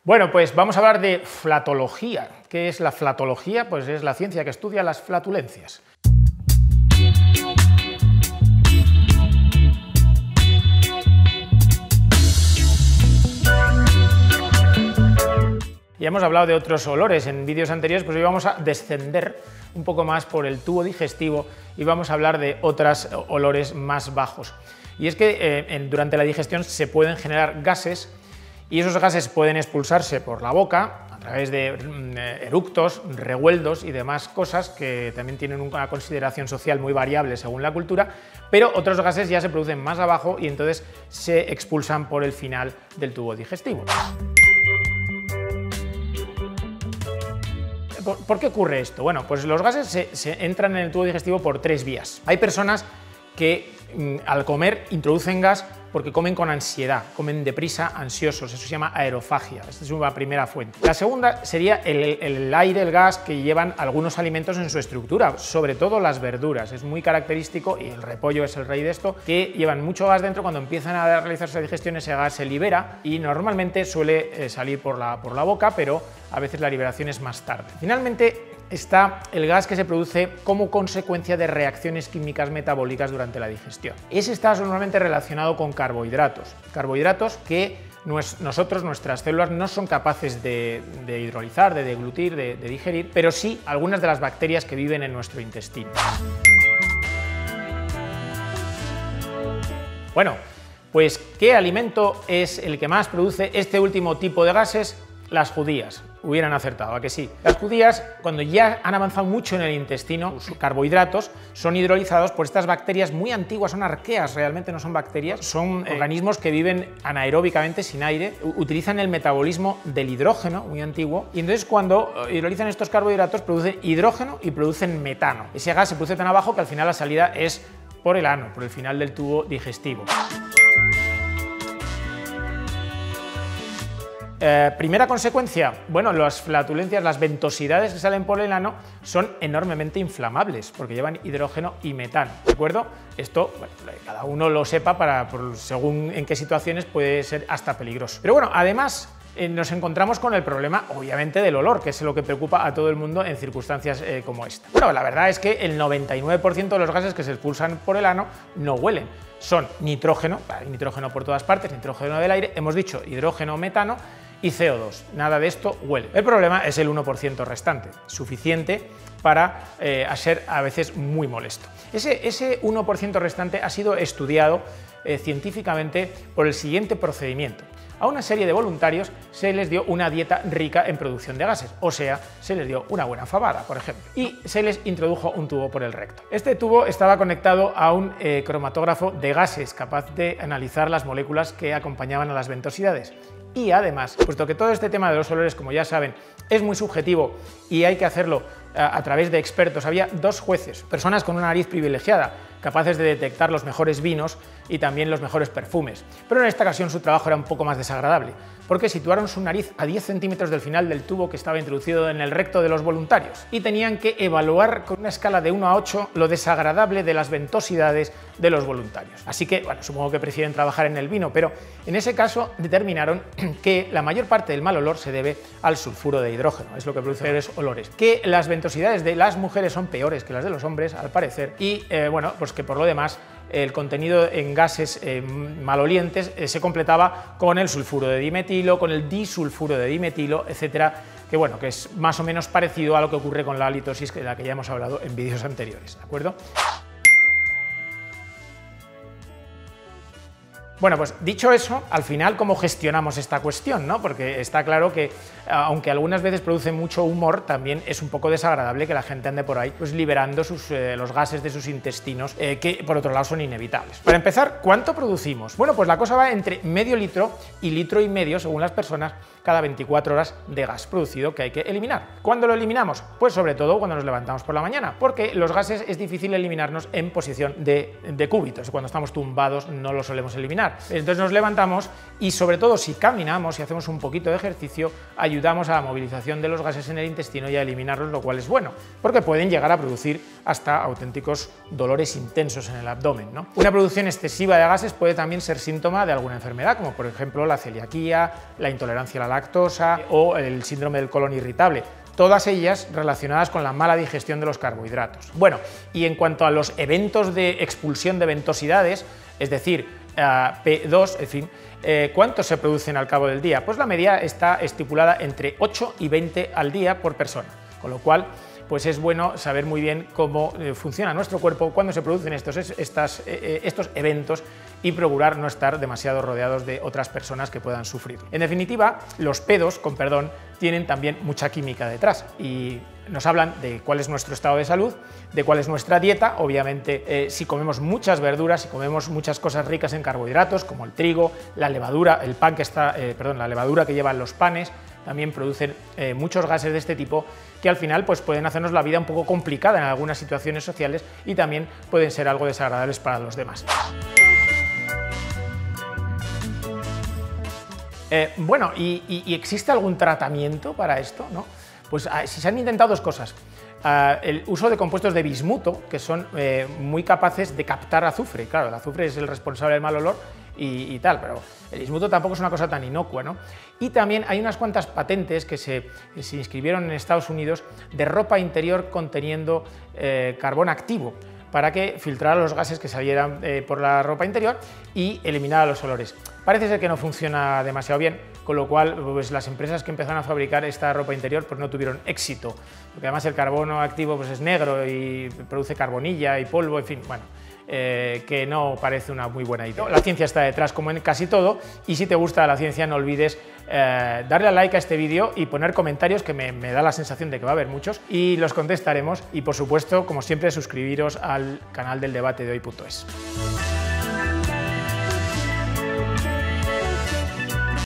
Bueno, pues vamos a hablar de flatología. ¿Qué es la flatología? Pues es la ciencia que estudia las flatulencias. Ya hemos hablado de otros olores en vídeos anteriores, pues hoy vamos a descender un poco más por el tubo digestivo y vamos a hablar de otros olores más bajos. Y es que durante la digestión se pueden generar gases y esos gases pueden expulsarse por la boca a través de eructos, revueldos y demás cosas que también tienen una consideración social muy variable según la cultura, pero otros gases ya se producen más abajo y entonces se expulsan por el final del tubo digestivo. ¿Por qué ocurre esto? Bueno, pues los gases se entran en el tubo digestivo por tres vías. Hay personas que al comer introducen gas porque comen con ansiedad, comen deprisa, ansiosos, eso se llama aerofagia, esta es una primera fuente. La segunda sería el aire, el gas que llevan algunos alimentos en su estructura, sobre todo las verduras, es muy característico, y el repollo es el rey de esto, que llevan mucho gas dentro. Cuando empiezan a realizarse la digestión ese gas se libera y normalmente suele salir por la boca, pero a veces la liberación es más tarde. Finalmente está el gas que se produce como consecuencia de reacciones químicas metabólicas durante la digestión. Ese está normalmente relacionado con carbohidratos que nuestras células no son capaces de hidrolizar, de deglutir, de digerir, pero sí algunas de las bacterias que viven en nuestro intestino. Bueno, pues ¿qué alimento es el que más produce este último tipo de gases? Las judías. Hubieran acertado, ¿a que sí? Las judías, cuando ya han avanzado mucho en el intestino, sus carbohidratos son hidrolizados por estas bacterias muy antiguas, son arqueas, realmente no son bacterias, son organismos que viven anaeróbicamente sin aire, utilizan el metabolismo del hidrógeno, muy antiguo, y entonces cuando hidrolizan estos carbohidratos producen hidrógeno y producen metano. Ese gas se produce tan abajo que al final la salida es por el ano, por el final del tubo digestivo. Primera consecuencia, bueno, las flatulencias, las ventosidades que salen por el ano son enormemente inflamables porque llevan hidrógeno y metano, ¿de acuerdo? Esto, bueno, cada uno lo sepa según en qué situaciones puede ser hasta peligroso. Pero bueno, además nos encontramos con el problema, obviamente, del olor, que es lo que preocupa a todo el mundo en circunstancias como esta. Bueno, la verdad es que el 99% de los gases que se expulsan por el ano no huelen. Son nitrógeno, hay nitrógeno por todas partes, nitrógeno del aire, hemos dicho hidrógeno, metano, y CO2. Nada de esto huele. El problema es el 1% restante, suficiente para ser a veces muy molesto. Ese 1% restante ha sido estudiado científicamente por el siguiente procedimiento. A una serie de voluntarios se les dio una dieta rica en producción de gases, o sea, se les dio una buena fabada, por ejemplo, y se les introdujo un tubo por el recto. Este tubo estaba conectado a un cromatógrafo de gases capaz de analizar las moléculas que acompañaban a las ventosidades. Y además, puesto que todo este tema de los olores, como ya saben, es muy subjetivo y hay que hacerlo a través de expertos, había dos jueces, personas con una nariz privilegiada, capaces de detectar los mejores vinos y también los mejores perfumes. Pero en esta ocasión su trabajo era un poco más desagradable, porque situaron su nariz a 10 centímetros del final del tubo que estaba introducido en el recto de los voluntarios y tenían que evaluar con una escala de 1 a 8 lo desagradable de las ventosidades de los voluntarios. Así que, bueno, supongo que prefieren trabajar en el vino, pero en ese caso determinaron que la mayor parte del mal olor se debe al sulfuro de hidrógeno, es lo que produce peores olores, que las ventosidades de las mujeres son peores que las de los hombres, al parecer, y bueno, pues que por lo demás el contenido en gases malolientes se completaba con el sulfuro de dimetilo, con el disulfuro de dimetilo, etcétera, que bueno, que es más o menos parecido a lo que ocurre con la halitosis, de la que ya hemos hablado en vídeos anteriores, ¿de acuerdo? Bueno, pues dicho eso, al final, ¿cómo gestionamos esta cuestión, ¿no? Porque está claro que, aunque algunas veces produce mucho humor, también es un poco desagradable que la gente ande por ahí pues liberando los gases de sus intestinos, que por otro lado son inevitables. Para empezar, ¿cuánto producimos? Bueno, pues la cosa va entre medio litro y litro y medio, según las personas, cada 24 horas de gas producido que hay que eliminar. ¿Cuándo lo eliminamos? Pues sobre todo cuando nos levantamos por la mañana, porque los gases es difícil eliminarnos en posición de cúbitos. Cuando estamos tumbados no los solemos eliminar. caminar. Entonces nos levantamos y sobre todo si caminamos y hacemos un poquito de ejercicio, ayudamos a la movilización de los gases en el intestino y a eliminarlos, lo cual es bueno, porque pueden llegar a producir hasta auténticos dolores intensos en el abdomen, ¿no? Una producción excesiva de gases puede también ser síntoma de alguna enfermedad, como por ejemplo la celiaquía, la intolerancia a la lactosa o el síndrome del colon irritable, todas ellas relacionadas con la mala digestión de los carbohidratos. Bueno, y en cuanto a los eventos de expulsión de ventosidades, es decir, P2, en fin, ¿cuántos se producen al cabo del día? Pues la media está estipulada entre 8 y 20 al día por persona, con lo cual pues es bueno saber muy bien cómo funciona nuestro cuerpo cuando se producen estos eventos y procurar no estar demasiado rodeados de otras personas que puedan sufrir. En definitiva, los pedos, con perdón, tienen también mucha química detrás y nos hablan de cuál es nuestro estado de salud, de cuál es nuestra dieta, obviamente si comemos muchas verduras, si comemos muchas cosas ricas en carbohidratos, como el trigo, la levadura, la levadura que llevan los panes, también producen muchos gases de este tipo que al final pues, pueden hacernos la vida un poco complicada en algunas situaciones sociales y también pueden ser algo desagradables para los demás. Bueno, ¿y existe algún tratamiento para esto, ¿no? Pues si se han intentado dos cosas. El uso de compuestos de bismuto, que son muy capaces de captar azufre. Claro, el azufre es el responsable del mal olor y tal, pero el bismuto tampoco es una cosa tan inocua, ¿no? Y también hay unas cuantas patentes que se inscribieron en Estados Unidos de ropa interior conteniendo carbón activo, para que filtrara los gases que salieran por la ropa interior y eliminara los olores. Parece ser que no funciona demasiado bien, con lo cual pues, las empresas que empezaron a fabricar esta ropa interior pues, no tuvieron éxito, porque además el carbono activo pues, es negro y produce carbonilla y polvo, en fin, bueno, que no parece una muy buena idea. La ciencia está detrás como en casi todo y si te gusta la ciencia no olvides darle a like a este vídeo y poner comentarios, que me da la sensación de que va a haber muchos y los contestaremos y por supuesto como siempre suscribiros al canal del debate de hoy.es.